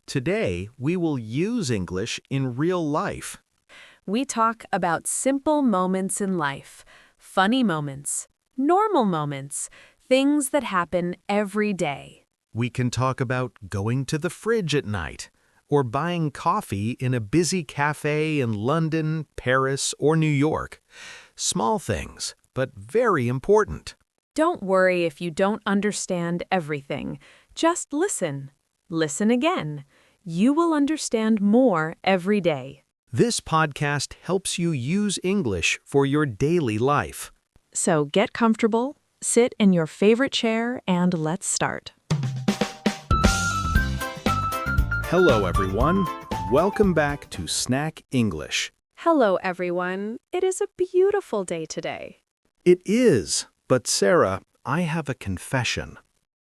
Today, we will use English in real life. We talk about simple moments in life, funny moments, normal moments, things that happen every day. We can talk about going to the fridge at night, or buying coffee in a busy cafe in London, Paris, or New York. Small things, but very important. Don't worry if you don't understand everything. Just listen. Listen again. You will understand more every day. This podcast helps you use English for your daily life. So get comfortable, sit in your favorite chair, and let's start. Hello, everyone. Welcome back to Snack English. Hello, everyone. It is a beautiful day today. It is, but Sarah, I have a confession.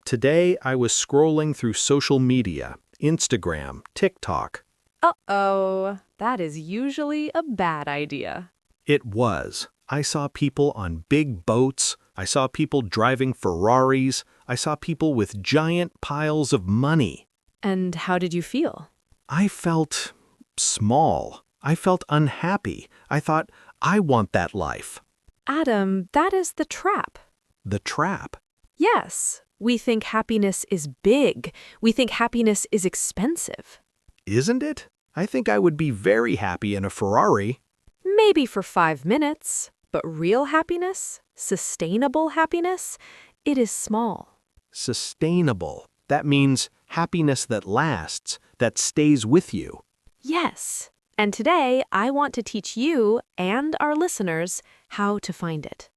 Today, I was scrolling through social media, Instagram, TikTok. Uh-oh, that is usually a bad idea. It was. I saw people on big boats. I saw people driving Ferraris. I saw people with giant piles of money. And how did you feel? I felt small. I felt unhappy. I thought, I want that life. Adam, that is the trap. The trap. Yes, we think happiness is big. We think happiness is expensive. Isn't it? I think I would be very happy in a Ferrari. Maybe for 5 minutes, but real happiness, sustainable happiness, it is small. Sustainable. That means happiness that lasts, that stays with you. Yes, and today I want to teach you and our listeners how to find it.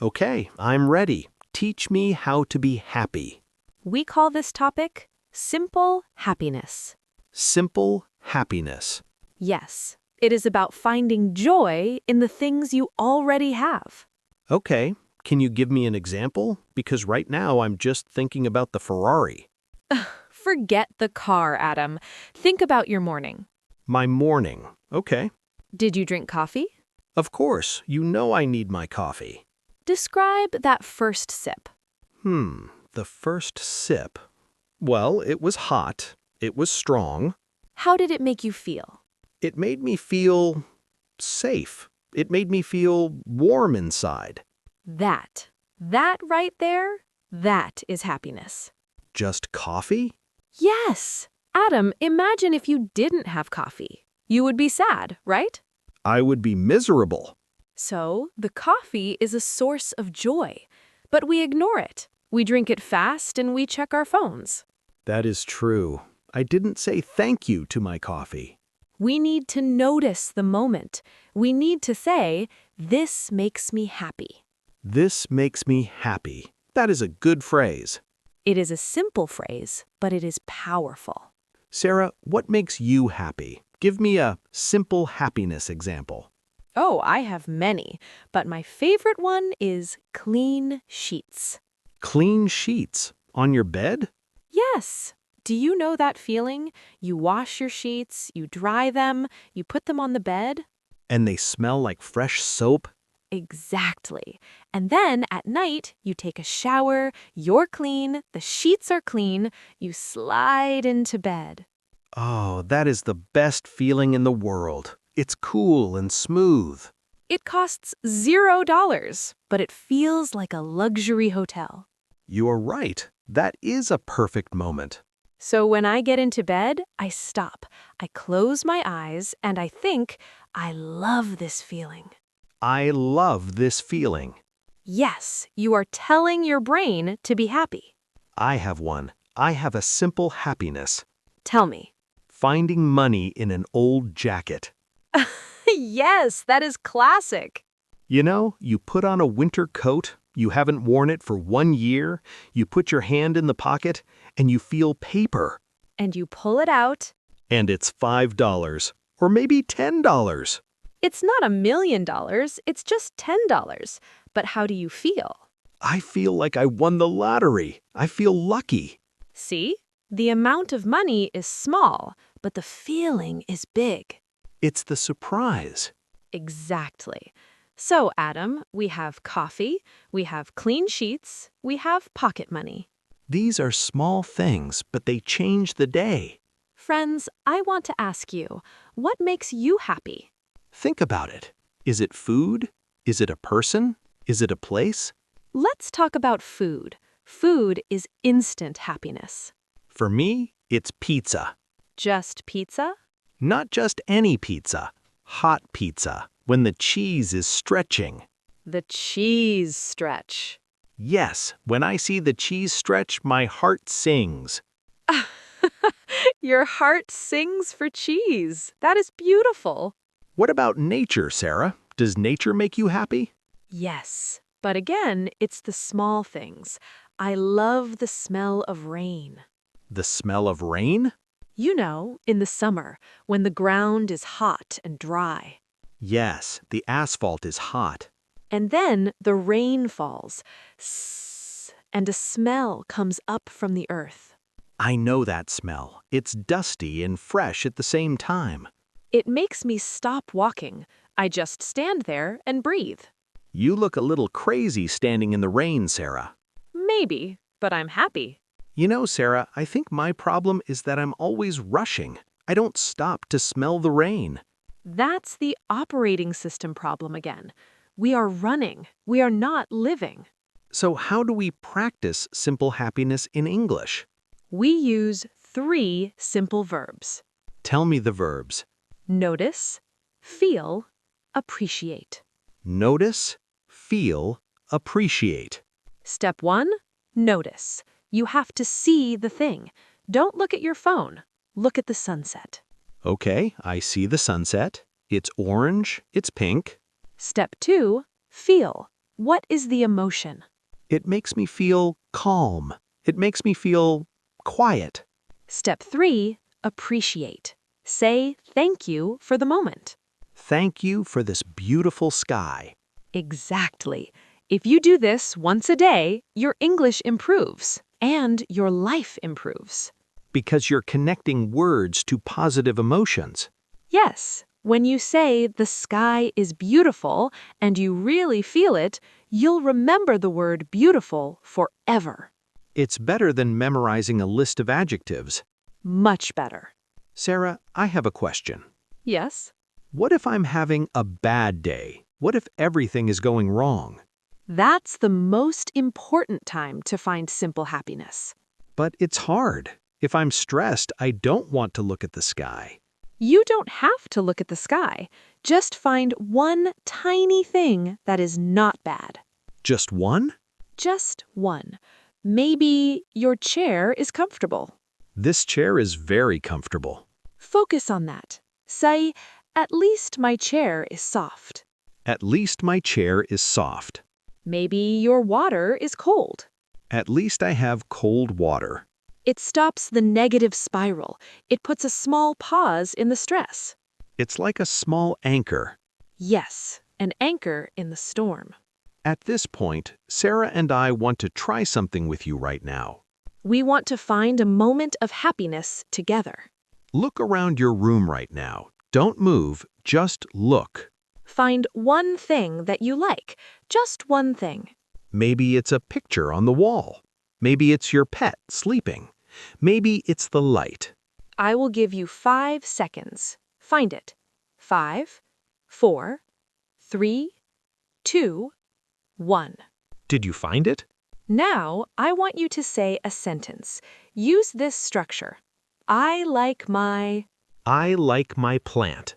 Okay, I'm ready. Teach me how to be happy. We call this topic simple happiness. Simple happiness. Yes, it is about finding joy in the things you already have. Okay, can you give me an example? Because right now I'm just thinking about the Ferrari. Forget the car, Adam. Think about your morning. My morning. Okay. Did you drink coffee? Of course, you know I need my coffee. Describe that first sip. The first sip. Well, it was hot. It was strong. How did it make you feel? It made me feel safe. It made me feel warm inside. That right there, that is happiness. Just coffee? Yes. Adam, imagine if you didn't have coffee. You would be sad, right? I would be miserable. So, the coffee is a source of joy, but we ignore it. We drink it fast and we check our phones. That is true. I didn't say thank you to my coffee. We need to notice the moment. We need to say, this makes me happy. This makes me happy. That is a good phrase. It is a simple phrase, but it is powerful. Sarah, what makes you happy? Give me a simple happiness example. Oh, I have many, but my favorite one is clean sheets. Clean sheets on your bed? Yes. Do you know that feeling? You wash your sheets, you dry them, you put them on the bed. And they smell like fresh soap? Exactly. And then at night, you take a shower, you're clean, the sheets are clean, you slide into bed. Oh, that is the best feeling in the world. It's cool and smooth. It costs $0, but it feels like a luxury hotel. You are right. That is a perfect moment. So when I get into bed, I stop. I close my eyes and I think, I love this feeling. I love this feeling. Yes, you are telling your brain to be happy. I have one. I have a simple happiness. Tell me. Finding money in an old jacket. Yes, that is classic. You know, you put on a winter coat, you haven't worn it for 1 year, you put your hand in the pocket, and you feel paper. And you pull it out. And it's $5, or maybe $10. It's not $1 million, it's just $10. But how do you feel? I feel like I won the lottery. I feel lucky. See? The amount of money is small, but the feeling is big. It's the surprise. Exactly. So, Adam, we have coffee, we have clean sheets, we have pocket money. These are small things, but they change the day. Friends, I want to ask you, what makes you happy? Think about it. Is it food? Is it a person? Is it a place? Let's talk about food. Food is instant happiness. For me, it's pizza. Just pizza? Not just any pizza. Hot pizza, when the cheese is stretching. The cheese stretch. Yes, when I see the cheese stretch, my heart sings. Your heart sings for cheese. That is beautiful. What about nature, Sarah? Does nature make you happy? Yes, but again, it's the small things. I love the smell of rain. The smell of rain? You know, in the summer, when the ground is hot and dry. Yes, the asphalt is hot. And then the rain falls, and a smell comes up from the earth. I know that smell. It's dusty and fresh at the same time. It makes me stop walking. I just stand there and breathe. You look a little crazy standing in the rain, Sarah. Maybe, but I'm happy. You know, Sarah, I think my problem is that I'm always rushing. I don't stop to smell the rain. That's the operating system problem again. We are running. We are not living. So how do we practice simple happiness in English? We use 3 simple verbs. Tell me the verbs. Notice, feel, appreciate. Notice, feel, appreciate. Step 1, notice. You have to see the thing. Don't look at your phone. Look at the sunset. Okay, I see the sunset. It's orange, it's pink. Step 2, feel. What is the emotion? It makes me feel calm. It makes me feel quiet. Step 3, appreciate. Say thank you for the moment. Thank you for this beautiful sky. Exactly. If you do this once a day, your English improves and your life improves. Because you're connecting words to positive emotions. Yes, when you say the sky is beautiful and you really feel it, you'll remember the word beautiful forever. It's better than memorizing a list of adjectives. Much better. Sarah, I have a question. Yes? What if I'm having a bad day? What if everything is going wrong? That's the most important time to find simple happiness. But it's hard. If I'm stressed, I don't want to look at the sky. You don't have to look at the sky. Just find one tiny thing that is not bad. Just one? Just one. Maybe your chair is comfortable. This chair is very comfortable. Focus on that. Say, at least my chair is soft. At least my chair is soft. Maybe your water is cold. At least I have cold water. It stops the negative spiral. It puts a small pause in the stress. It's like a small anchor. Yes, an anchor in the storm. At this point, Sarah and I want to try something with you right now. We want to find a moment of happiness together. Look around your room right now. Don't move, just look. Find one thing that you like, just one thing. Maybe it's a picture on the wall. Maybe it's your pet sleeping. Maybe it's the light. I will give you 5 seconds. Find it. 5, 4, 3, 2, 1. Did you find it? Now, I want you to say a sentence. Use this structure. I like my... I like my plant.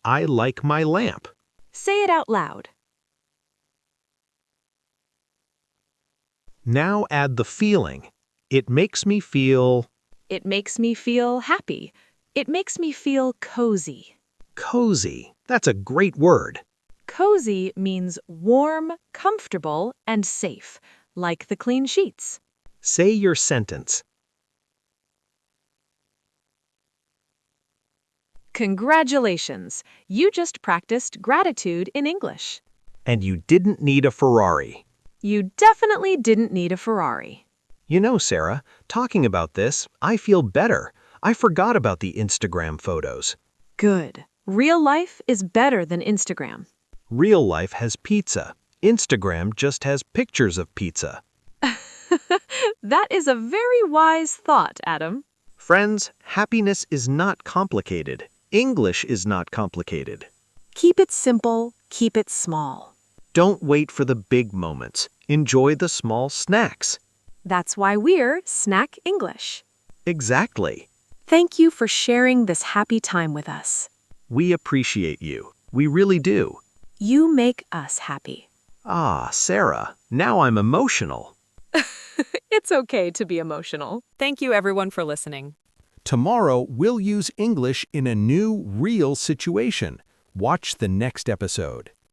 I like my lamp. Say it out loud. Now add the feeling. It makes me feel... It makes me feel happy. It makes me feel cozy. Cozy. That's a great word. Cozy means warm, comfortable, and safe, like the clean sheets. Say your sentence. Congratulations! You just practiced gratitude in English. And you didn't need a Ferrari. You definitely didn't need a Ferrari. You know, Sarah, talking about this, I feel better. I forgot about the Instagram photos. Good. Real life is better than Instagram. Real life has pizza. Instagram just has pictures of pizza. That is a very wise thought, Adam. Friends, happiness is not complicated. English is not complicated. Keep it simple, keep it small. Don't wait for the big moments. Enjoy the small snacks. That's why we're Snack English. Exactly. Thank you for sharing this happy time with us. We appreciate you. We really do. You make us happy. Ah, Sarah, now I'm emotional. It's okay to be emotional. Thank you, everyone, for listening. Tomorrow, we'll use English in a new, real situation. Watch the next episode.